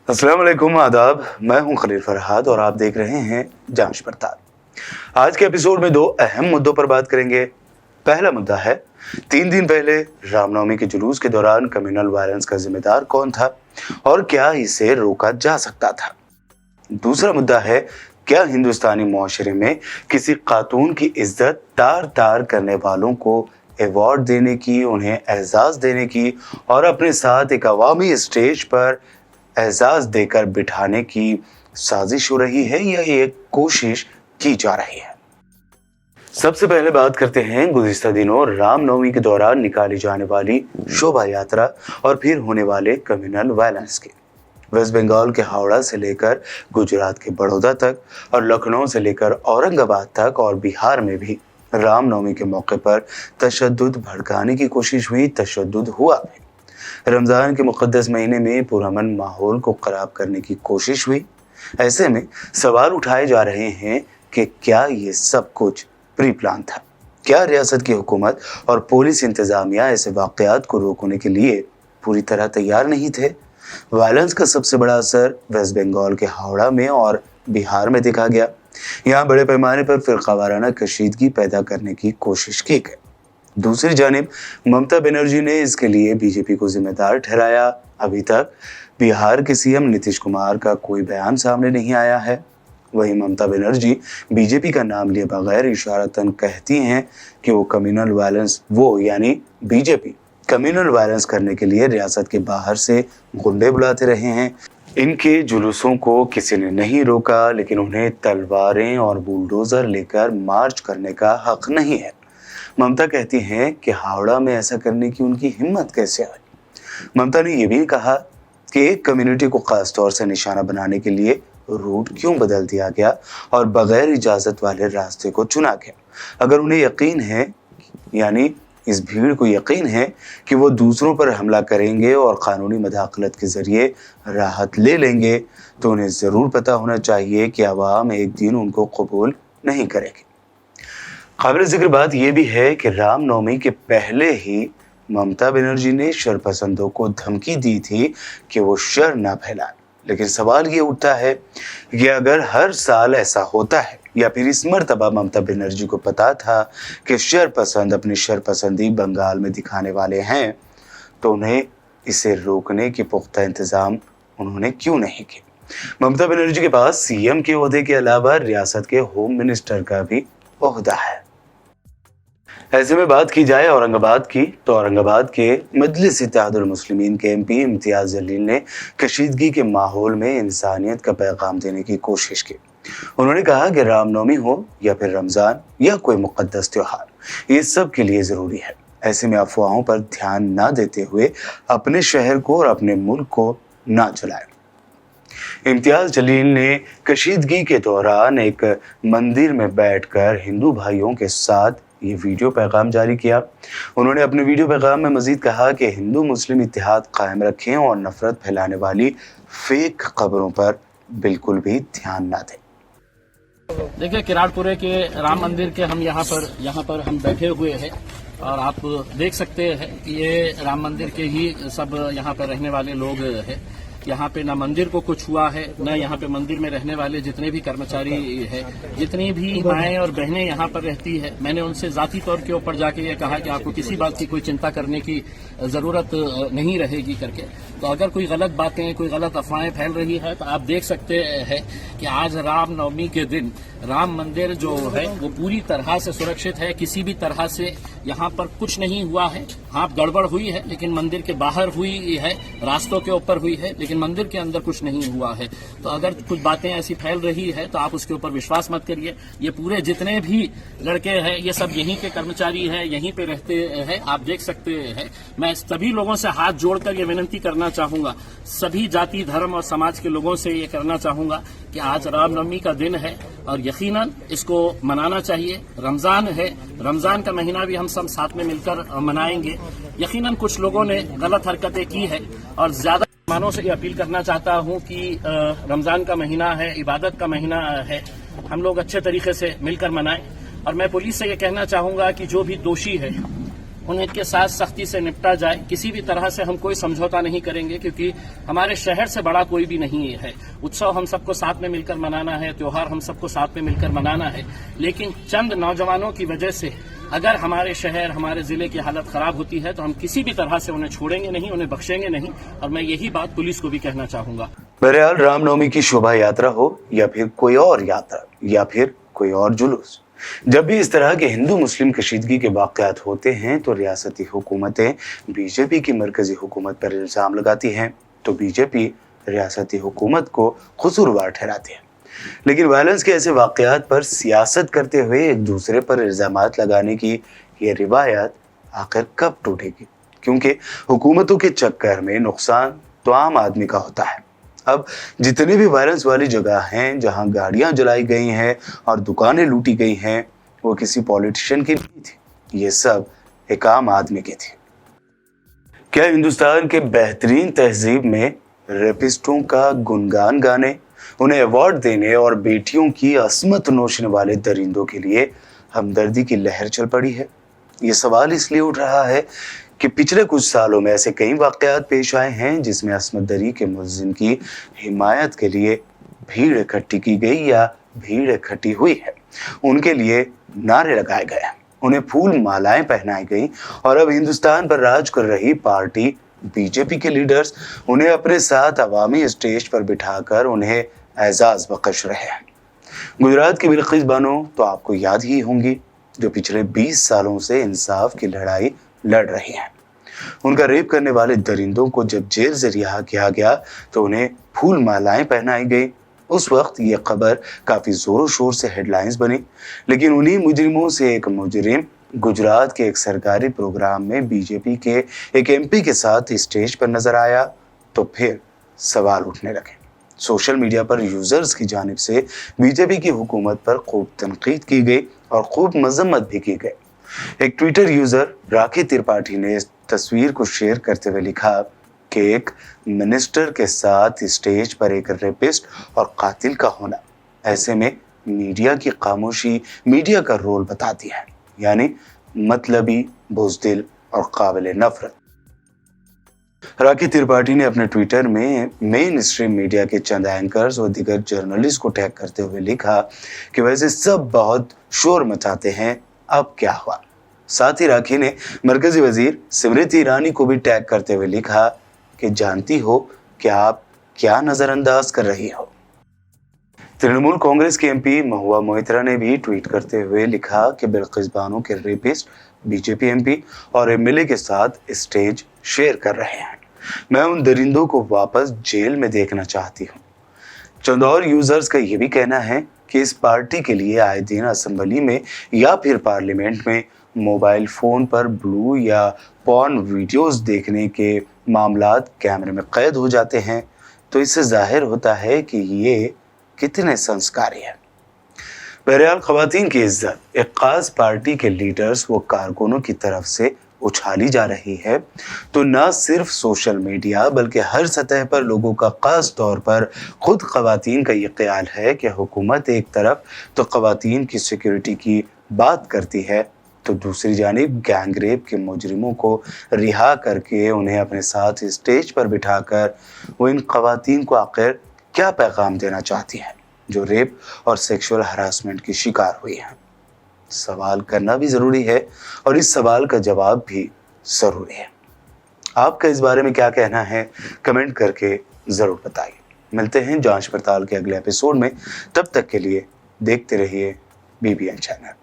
अस्सलाम वालेकुम, आदाब। मैं हूं खलील फरहाद और आप देख रहे हैं जांच पड़ताल। आज के एपिसोड में दो अहम मुद्दों पर बात करेंगे। पहला मुद्दा है 3 दिन पहले रामनवमी के जुलूस के दौरान कम्युनल वायलेंस का जिम्मेदार कौन था और क्या इसे रोका जा सकता था। दूसरा मुद्दा है क्या हिंदुस्तानी मुआशरे में किसी खातून की इज्जत तार तार करने वालों को अवार्ड देने की, उन्हें एजाज देने की और अपने साथ एक अवामी स्टेज पर एजाज देकर बिठाने की साजिश हो रही है या एक कोशिश की जा रही है। सबसे पहले बात करते हैं गुज़िश्ता दिनों रामनवमी के दौरान निकाली जाने वाली शोभा यात्रा और फिर होने वाले कम्युनल वायलेंस के। वेस्ट बंगाल के हावड़ा से लेकर गुजरात के बड़ौदा तक और लखनऊ से लेकर औरंगाबाद तक और बिहार में भी रामनवमी के मौके पर तशद्दुद भड़काने की कोशिश हुई, तशद्दुद हुआ भी। रमज़ान के मुक़द्दस महीने में पुरअमन माहौल को ख़राब करने की कोशिश हुई। ऐसे में सवाल उठाए जा रहे हैं कि क्या ये सब कुछ प्री प्लान था? क्या रियासत की हुकूमत और पुलिस इंतज़ामिया ऐसे वाक़यात को रोकने के लिए पूरी तरह तैयार नहीं थे? वायलेंस का सबसे बड़ा असर वेस्ट बंगाल के हावड़ा में और बिहार में देखा गया। यहाँ बड़े पैमाने पर फ़िरक़ावाराना कशीदगी पैदा करने की कोशिश की गई। दूसरी जानिब ममता बनर्जी ने इसके लिए बीजेपी को जिम्मेदार ठहराया। अभी तक बिहार के सीएम नीतीश कुमार का कोई बयान सामने नहीं आया है। वहीं ममता बनर्जी बीजेपी का नाम लिए बगैर इशारतन कहती हैं कि वो कम्युनल वायलेंस यानी बीजेपी कम्युनल वायलेंस करने के लिए रियासत के बाहर से गुंडे बुलाते रहे हैं। इनके जुलूसों को किसी ने नहीं रोका, लेकिन उन्हें तलवारें और बुलडोजर लेकर मार्च करने का हक नहीं है। ममता कहती हैं कि हावड़ा में ऐसा करने की उनकी हिम्मत कैसे आई। ममता ने यह भी कहा कि एक कम्युनिटी को खास तौर से निशाना बनाने के लिए रूट क्यों बदल दिया गया और बगैर इजाजत वाले रास्ते को चुना गया। अगर उन्हें यकीन है, यानी इस भीड़ को यकीन है कि वो दूसरों पर हमला करेंगे और कानूनी मदाखलत के जरिए राहत ले लेंगे, तो उन्हें ज़रूर पता होना चाहिए कि अवाम एक दिन उनको कबूल नहीं करेगी। काबिल ज़िक्र बात यह भी है कि रामनवमी के पहले ही ममता बनर्जी ने शरपसंदों को धमकी दी थी कि वो शर ना फैलाएं। लेकिन सवाल ये उठता है कि अगर हर साल ऐसा होता है या फिर इस मर्तबा ममता बनर्जी को पता था कि शरपसंद अपनी शरपसंदी बंगाल में दिखाने वाले हैं, तो उन्हें इसे रोकने के पुख्ता इंतज़ाम उन्होंने क्यों नहीं किए। ममता बनर्जी के पास सीएम के ओहदे के अलावा रियासत के होम मिनिस्टर का भी ओहदा है। ऐसे में बात की जाए औरंगाबाद की, तो औरंगाबाद के मजलिस इत्तेहादुल मुस्लिमीन के एमपी इम्तियाज़ जलील ने कशीदगी के माहौल में इंसानियत का पैगाम देने की कोशिश की। उन्होंने कहा कि रामनवमी हो या फिर रमज़ान या कोई मुक़द्दस त्योहार, ये सब के लिए ज़रूरी है। ऐसे में अफवाहों पर ध्यान ना देते हुए अपने शहर को और अपने मुल्क को ना जलाएं। इम्तियाज़ जलील ने कशीदगी के दौरान एक मंदिर में बैठकर हिंदू भाइयों के साथ ये वीडियो पैगाम जारी किया। उन्होंने अपने वीडियो पैगाम में मजीद कहा कि हिंदू मुस्लिम इत्तेहाद कायम रखें और नफरत फैलाने वाली फेक खबरों पर बिल्कुल भी ध्यान ना दें। देखिए, किराड़पुरे के राम मंदिर के हम यहाँ पर हम बैठे हुए हैं और आप देख सकते हैं कि ये राम मंदिर के ही सब यहाँ पर रहने वाले लोग हैं। यहाँ पे न मंदिर को कुछ हुआ है, न यहाँ पे मंदिर में रहने वाले जितने भी कर्मचारी है, जितनी भी माएँ और बहनें यहाँ पर रहती है, मैंने उनसे जाती तौर के ऊपर जाके ये कहा कि आपको किसी बात की कोई चिंता करने की ज़रूरत नहीं रहेगी करके। तो अगर कोई गलत बातें, कोई गलत अफवाहें फैल रही है, तो आप देख सकते हैं कि आज रामनवमी के दिन राम मंदिर जो है वो पूरी तरह से सुरक्षित है। किसी भी तरह से यहाँ पर कुछ नहीं हुआ है। हाँ, गड़बड़ हुई है, लेकिन मंदिर के बाहर हुई है, रास्तों के ऊपर हुई है, लेकिन मंदिर के अंदर कुछ नहीं हुआ है। तो अगर कुछ बातें ऐसी फैल रही है तो आप उसके ऊपर विश्वास मत करिए। ये पूरे जितने भी लड़के हैं ये सब यहीं के कर्मचारी हैं, यहीं पे रहते हैं। आप देख सकते हैं। मैं सभी लोगों से हाथ जोड़कर ये विनती करना चाहूंगा, सभी जाति धर्म और समाज के लोगों से ये करना चाहूंगा कि आज रामनवमी का दिन है और यकीनन इसको मनाना चाहिए। रमजान है, रमजान का महीना भी हम सब साथ में मिलकर मनाएंगे। यकीनन कुछ लोगों ने गलत हरकतें की है और ज्यादा मुसलमानों से ये अपील करना चाहता हूं कि रमजान का महीना है, इबादत का महीना है, हम लोग अच्छे तरीके से मिलकर मनाएं। और मैं पुलिस से ये कहना चाहूंगा कि जो भी दोषी है उनके साथ सख्ती से निपटा जाए। किसी भी तरह से हम कोई समझौता नहीं करेंगे, क्योंकि हमारे शहर से बड़ा कोई भी नहीं है। उत्सव हम सबको साथ में मिलकर मनाना है, त्योहार हम सबको साथ में मिलकर मनाना है, लेकिन चंद नौजवानों की वजह से अगर हमारे शहर, हमारे जिले की हालत खराब होती है तो हम किसी भी तरह से उन्हें छोड़ेंगे नहीं, उन्हें बख्शेंगे नहीं। और मैं यही बात पुलिस को भी कहना चाहूंगा। बहरहाल रामनवमी की शोभा यात्रा हो या फिर कोई और यात्रा या फिर कोई और जुलूस, जब भी इस तरह के हिंदू मुस्लिम कशीदगी के वाक़यात होते हैं तो रियासती हुकूमतें बीजेपी की मरकजी हुकूमत पर इल्ज़ाम लगाती हैं, तो बीजेपी रियासती हुकूमत को कसूरवार ठहराती है। लेकिन वायलेंस के ऐसे वाक़यात पर सियासत करते हुए एक दूसरे पर इल्ज़ामात लगाने की ये रिवायत आखिर कब टूटेगी? क्योंकि हुकूमतों के चक्कर में नुकसान तो आम आदमी का होता है। अब जितने भी वायलेंस वाली जगह हैं जहां गाड़ियां जलाई गई हैं और दुकानें लूटी गई हैं, वो किसी पॉलिटिशियन की नहीं थी, ये सब एक आम आदमी की थी। क्या हिंदुस्तान के बेहतरीन तहजीब में रेपिस्टों का गुणगान गाने, उन्हें अवार्ड देने और बेटियों की असमत नोचने वाले दरिंदों के लिए हमदर्दी की लहर चल पड़ी है? ये सवाल इसलिए उठ रहा है कि पिछले कुछ सालों में ऐसे कई वाक़यात पेश आए हैं जिसमें असमत दरी के मुलज़िम की हिमायत के लिए भीड़ इकट्ठी की गई या भीड़ इकट्ठी हुई है। उनके लिए नारे लगाए गए, उन्हें फूल मालाएं पहनाई गई और अब हिंदुस्तान पर राज कर रही पार्टी बीजेपी के लीडर्स उन्हें अपने साथ अवामी स्टेज पर बिठाकर उन्हें एजाज बख्श रहे हैं। गुजरात की बिल्किस बानो तो आपको याद ही होंगी, जो पिछले 20 सालों से इंसाफ की लड़ाई लड़ रही हैं। उनका रेप करने वाले दरिंदों को जब जेल से रिहा किया गया तो उन्हें फूल मालाएं पहनाई गई। उस वक्त ये खबर काफी जोरों शोर से हेडलाइंस बनी, लेकिन उन्हीं मुजरिमों से एक मुजरिम गुजरात के एक सरकारी प्रोग्राम में बीजेपी के एक एमपी के साथ स्टेज पर नजर आया तो फिर सवाल उठने लगे। सोशल मीडिया पर यूजर्स की जानिब से बीजेपी की हुकूमत पर खूब तनकीद की गई और खूब मजम्मत भी की गई। एक ट्विटर यूजर राखी त्रिपाठी ने इस तस्वीर को शेयर करते हुए लिखा कि एक मिनिस्टर के साथ स्टेज पर एक रेपिस्ट और कातिल का होना, ऐसे में मीडिया की खामोशी मीडिया का रोल बताती है, यानी मतलबी, बुज़दिल और काबिल नफरत। राखी त्रिपाठी ने अपने ट्विटर में मेन स्ट्रीम मीडिया के चंद एंकर्स और दीगर जर्नलिस्ट को टैग करते हुए लिखा कि वैसे सब बहुत शोर मचाते हैं, अब क्या हुआ। साथ ही राखी ने मरकजी वजीर स्मृति ईरानी को भी टैग करते हुए लिखा कि जानती हो कि आप क्या नजरअंदाज कर रही हो। तृणमूल कांग्रेस के एमपी महुआ मोइत्रा ने भी ट्वीट करते हुए लिखा कि बिल्किस बानो के रेपिस्ट बीजेपी एमपी और एमएलए के साथ स्टेज शेयर कर रहे हैं। मैं उन दरिंदों को वापस जेल में देखना चाहती हूँ। चंद और यूजर्स का ये भी कहना है कि इस पार्टी के लिए आए दिन असेंबली में या फिर पार्लियामेंट में मोबाइल फोन पर ब्लू या पॉर्न वीडियोस देखने के मामलात कैमरे में कैद हो जाते हैं, तो इससे जाहिर होता है कि ये कितने संस्कारी है। बहरहाल खवातीन की इज्जत एक खास पार्टी के लीडर्स व कारकुनों की तरफ से उछाली जा रही है, तो न सिर्फ सोशल मीडिया बल्कि हर सतह पर लोगों का खास तौर पर खुद खवातीन का ये ख्याल है कि हुकूमत एक तरफ तो खवातीन की सिक्योरिटी की बात करती है, तो दूसरी जानिब गैंगरेप के मुजरिमों को रिहा करके उन्हें अपने साथ स्टेज पर बिठाकर वो इन खवातीन को आखिर क्या पैगाम देना चाहती है जो रेप और सेक्सुअल हरासमेंट की शिकार हुई हैं। सवाल करना भी जरूरी है और इस सवाल का जवाब भी जरूरी है। आपका इस बारे में क्या कहना है, कमेंट करके जरूर बताइए। मिलते हैं जांच पड़ताल के अगले एपिसोड में, तब तक के लिए देखते रहिए BBN चैनल।